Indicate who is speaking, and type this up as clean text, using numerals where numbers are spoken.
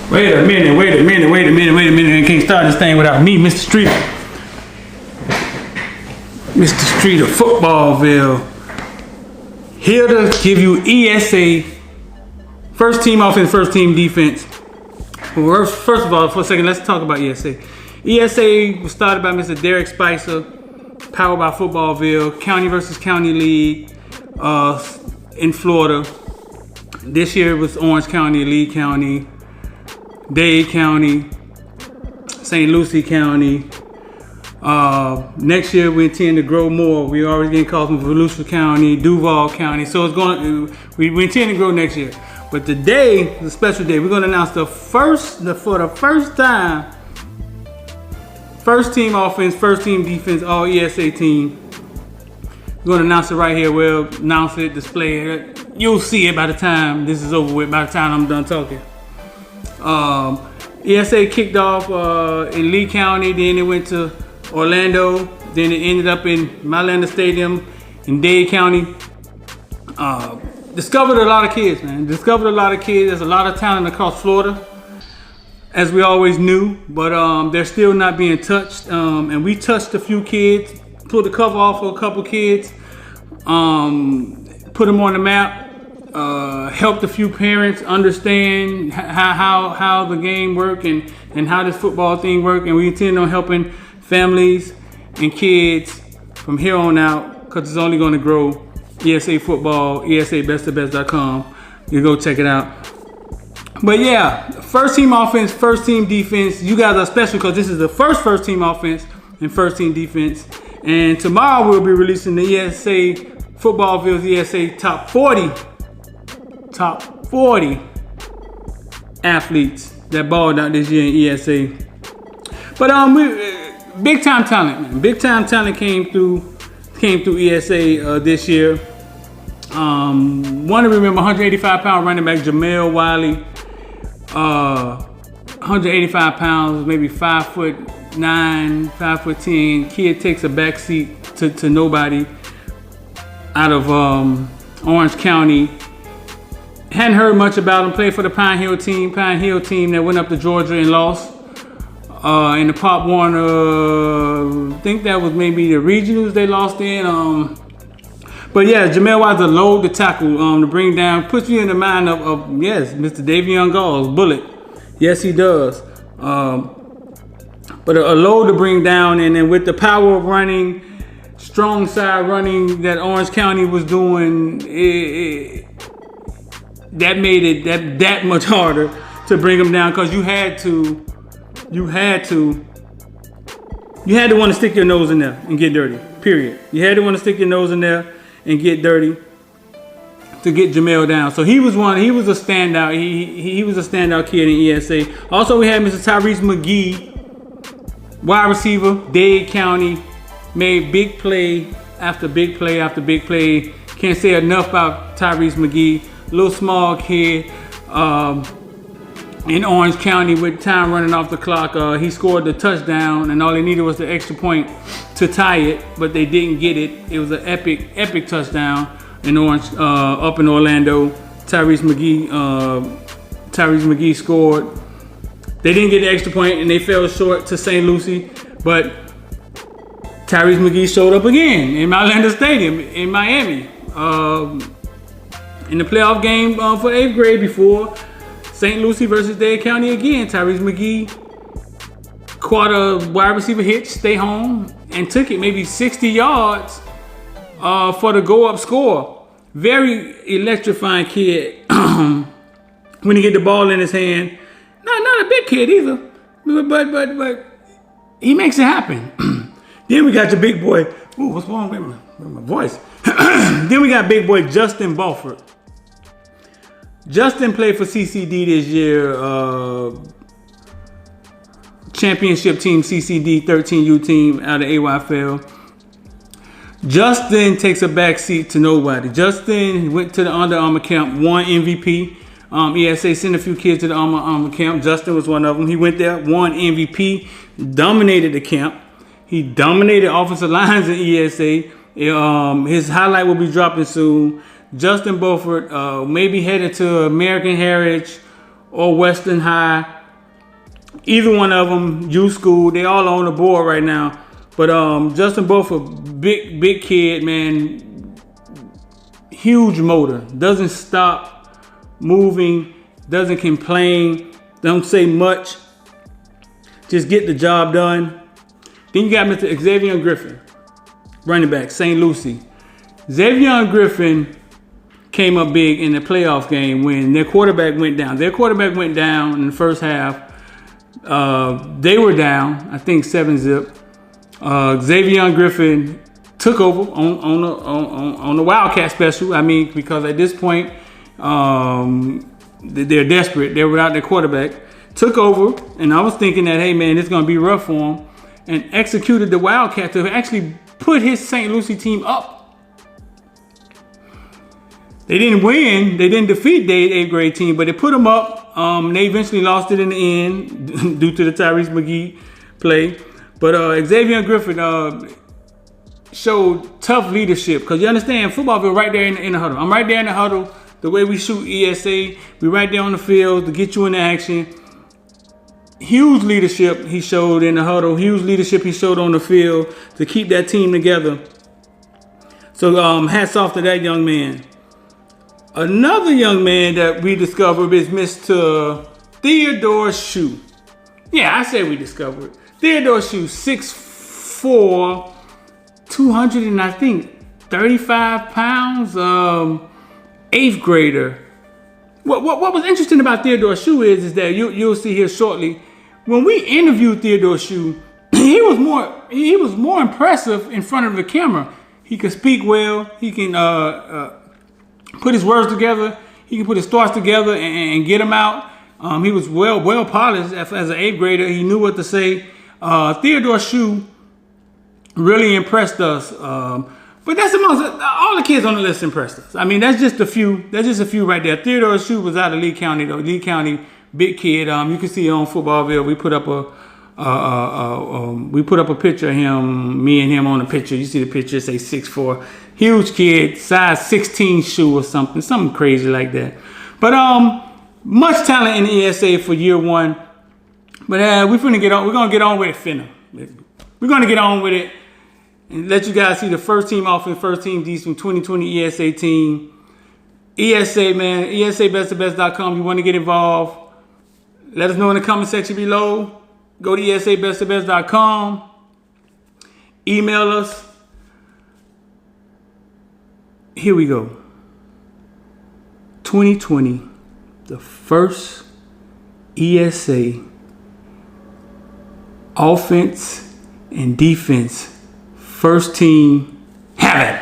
Speaker 1: Wait a minute. I can't start this thing without me, Mr. Street. Mr. Street of Footballville. Here to give you ESA. First team offense, first team defense. First of all, for a second, let's talk about ESA. ESA was started by Mr. Derek Spicer, powered by Footballville, County versus County League in Florida. This year it was Orange County, Lee County, Dade County, St. Lucie County. Next year we intend to grow more. We already getting calls from Volusia County, Duval County. So it's going. We intend to grow next year. But today is a special day. We're going to announce for the first time, first team offense, first team defense, all ESA team. We're going to announce it right here. We'll announce it, display it. You'll see it by the time this is over with. By the time I'm done talking. ESA kicked off in Lee County, then it went to Orlando, then it ended up in Mylanda Stadium in Dade County. Discovered a lot of kids, man. Discovered a lot of kids. There's a lot of talent across Florida, as we always knew, but they're still not being touched. And we touched a few kids, pulled the cover off for a couple kids, put them on the map. Helped a few parents understand how the game work and how this football thing work, and we intend on helping families and kids from here on out, because it's only going to grow. ESA football, ESAbestofbest.com. You go check it out. But yeah, first team offense, first team defense. You guys are special because this is the first team offense and first team defense. And tomorrow we'll be releasing the ESA Footballville's ESA top 40 athletes that balled out this year in ESA. But big time talent, man. Big time talent came through ESA this year. Want to remember 185-pound running back JAMEL WILEY. 185 pounds, maybe 5'9", 5'10". Kid takes a backseat to nobody out of Orange County. Hadn't heard much about him. Played for the Pine Hill team that went up to Georgia and lost. In the Pop Warner, I think that was maybe the regionals they lost in. But yeah, JAMEL was a load to tackle, to bring down, puts you in the mind of yes, Mr. Davion Gall's bullet. Yes, he does. But a load to bring down, and then with the power of running, strong side running that Orange County was doing, that made it that much harder to bring him down, because you had to want to stick your nose in there and get dirty, period. You had to want to stick your nose in there and get dirty to get JAMEL down. So he was a standout. He was a standout kid in ESA. Also, we had Mr. TYRESE MAGEE, wide receiver, Dade County, made big play after big play after big play. Can't say enough about TYRESE MAGEE. Little small kid. In Orange County with time running off the clock. He scored the touchdown, and all they needed was the extra point to tie it, but they didn't get it. It was an epic touchdown in Orange, up in Orlando. TYRESE MAGEE scored. They didn't get the extra point, and they fell short to St. Lucie, but TYRESE MAGEE showed up again in Mylanda Stadium in Miami in the playoff game for 8th grade before St. Lucie versus Dade County again. TYRESE MAGEE caught a wide receiver hitch, stay home, and took it maybe 60 yards for the go-up score. Very electrifying kid when he get the ball in his hand. Not a big kid either, but he makes it happen. Then we got your big boy. Ooh, what's wrong with my voice? Then we got big boy Justin Beaufort. Justin played for CCD this year, championship team CCD 13U team out of AYFL. Justin takes a backseat to nobody. Justin went to the Under Armour camp, won MVP. ESA sent a few kids to the Under Armour camp. Justin was one of them. He went there, won MVP, dominated the camp. He dominated offensive lines in ESA. His highlight will be dropping soon. Justin Beaufort maybe headed to American Heritage or Western High. Either one of them, U School, they all on the board right now. But Justin Beaufort, big kid, man. Huge motor. Doesn't stop moving. Doesn't complain. Don't say much. Just get the job done. Then you got Mr. XAVION Griffin, running back, St. Lucie. XAVION Griffin came up big in the playoff game when their quarterback went down. Their quarterback went down in the first half. They were down, I think 7-0. XAVION Griffin took over on the Wildcat special. I mean, because at this point, they're desperate. They're without their quarterback. Took over, and I was thinking that, hey man, it's gonna be rough for him, and executed the Wildcat to actually put his St. Lucie team up. They didn't win. They didn't defeat the 8th grade team, but they put them up. They eventually lost it in the end due to the TYRESE MAGEE play. But XAVION Griffin showed tough leadership, because you understand, Footballville right there in the huddle. I'm right there in the huddle. The way we shoot ESA, we right there on the field to get you into action. Huge leadership he showed in the huddle. Huge leadership he showed on the field to keep that team together. So hats off to that young man. Another young man that we discovered is Mr. THEADORE SHUE. Yeah, I said we discovered. THEADORE SHUE, 6'4", 200 and I think 35 pounds, 8th grader. What was interesting about THEADORE SHUE is that you'll see here shortly. When we interviewed THEADORE SHUE, he was more impressive in front of the camera. He could speak well. He can put his words together. He can put his thoughts together and get them out. He was well polished as an 8th grader. He knew what to say. THEADORE SHUE really impressed us. But that's amongst all the kids on the list impressed us. I mean, that's just a few. That's just a few right there. THEADORE SHUE was out of Lee County though. Lee County, big kid. You can see on Footballville. We put up a picture of him, me and him on the picture. You see the picture, say 6'4", huge kid, size 16 shoe or something crazy like that. But much talent in the ESA for year one. But we're gonna get on with it, finna. We're gonna get on with it and let you guys see the first team offense, first team defense from 2020 ESA team. ESA, man, ESAbestofbest.com. You want to get involved? Let us know in the comment section below. Go to ESAbestofbest.com. Email us. Here we go. 2020, the first ESA offense and defense first team. Have it.